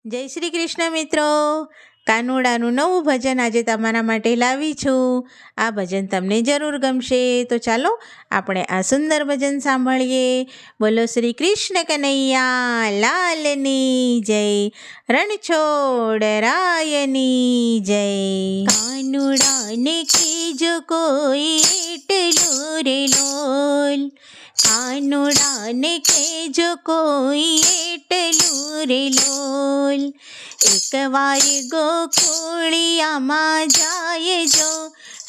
જય શ્રી કૃષ્ણ મિત્રો. કાનુડાનું નવું ભજન આજે તમારા માટે લાવી છું. આ ભજન તમને જરૂર ગમશે. તો ચાલો આપણે આ સુંદર ભજન સાંભળીએ. બોલો શ્રી કૃષ્ણ કનૈયા લાલની જય, રણછોડ રાયની જય. કાનુડાને કીજો કોઈ એટલું રે લોલ, કાનુડાને કહેજો કોઈ એટલું રે લોલ. એકવાર ગોકુળિયામાં જાય જો,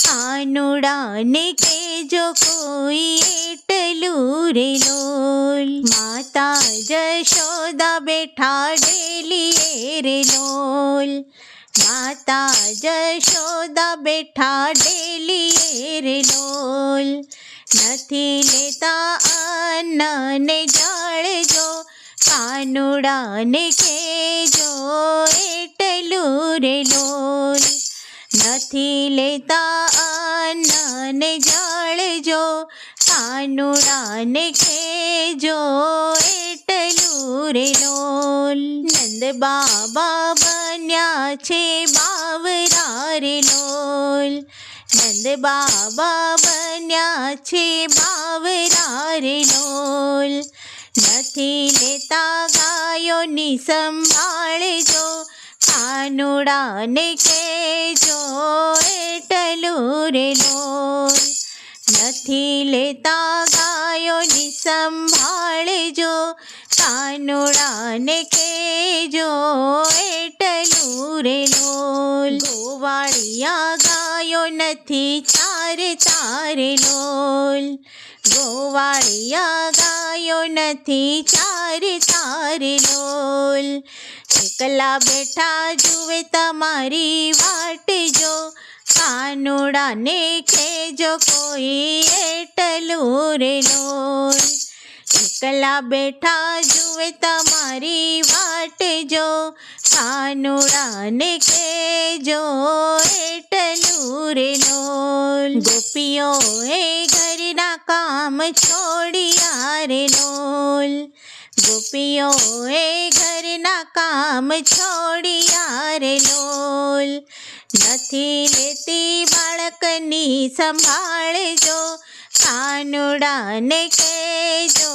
કાનુડાને કહેજો કોઈ એટલું રે લોલ. માતા જશોદા બેઠાડેલી રે લોલ, માતા જશોદા બેઠાડેલી રે લોલ. નથી લેતા અન્ન ને જળ જો, કાનુડાને કહેજો એટલું રે લોલ. નથી લેતા અન્ન ને જળ જો, કાનુડાને કહેજો એટલું રે લોલ. નંદ બાબા બન્યા છે બાવરા રે લોલ, નંદ બાબા બન્યા છે બાવરા રે લોલ. નથી લેતા ગાયોની સંભાળ જો, કાનુડાને કહેજો એટલું રે લોલ. નથી લેતા ગાયોની સંભાળ જો, કાનુડાને કહેજો એટલું રે લોલ. ગોવાળિયા ગાયો નથી ચારતા રે લોલ, ગોવાળિયા ગાયો નથી ચારતા રે લોલ. એકલા બેઠા જુએ તમારી વાટ જો, કાનુડાને કહેજો કોઈ એટલું રે લોલ. એકલા બેઠા જુએ તમારી વાટ જો, કાનુડાને કહેજો એટલું રે લોલ. ગોપીઓએ ઘરના કામ છોડ્યા રે લોલ, ગોપીઓએ ઘરના કામ છોડ્યા રે લોલ. નથી લેતી બાળકની સંભાળ જો, કાનુડાને કહેજો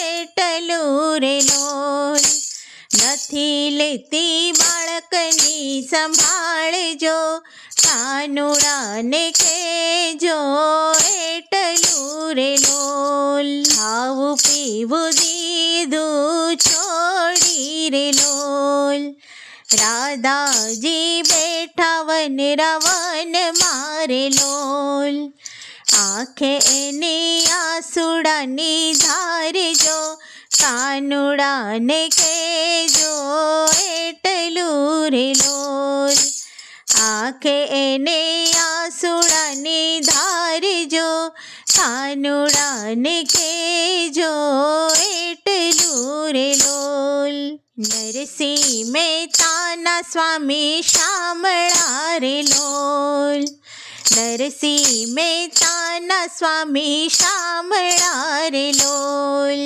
એટલું રે લોલ. નથી લેતી બાળકની સંભાળ જો, કાનુડાને કહેજો એટલું રે લોલ. ખાવું પીવું દીધું છોડી રે લોલ, રાધાજી બેઠા વન રવન મારે લોલ. આંખે એની આસુડાની ધાર જો, કાનુડાને કહેજો એટલું રે લોલ. આંખે એને આસુડાની ધાર જો, કાનુડાને કહેજો એટલું રે લોલ. નરસિંહ મહેતાના સ્વામી શામળા રે લોલ, નરસિંહ મહેતાના સ્વામી શામળા રે લોલ.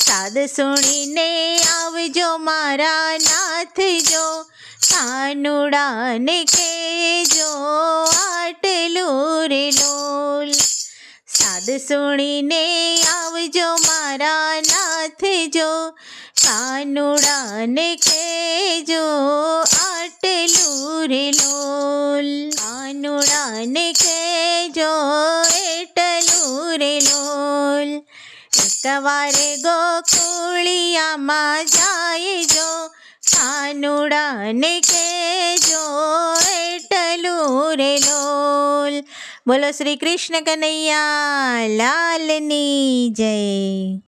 સાદ સુણીને આવજો મારા નાથ જો, કાનુડાને કહેજો આટલું રે લોલ. સાદ સુણીને આવજો મારા નાથ જો, કાનુડાને કહેજો આટલું રે લોલ. કાનુડાને કહેજો એટલું રે લોલ. એકવાર ગોકુળિયામાં જાય જો, કાનુડાને કહેજો એટલું રે લોલ. બોલો શ્રી કૃષ્ણ કનૈયા લાલની જય.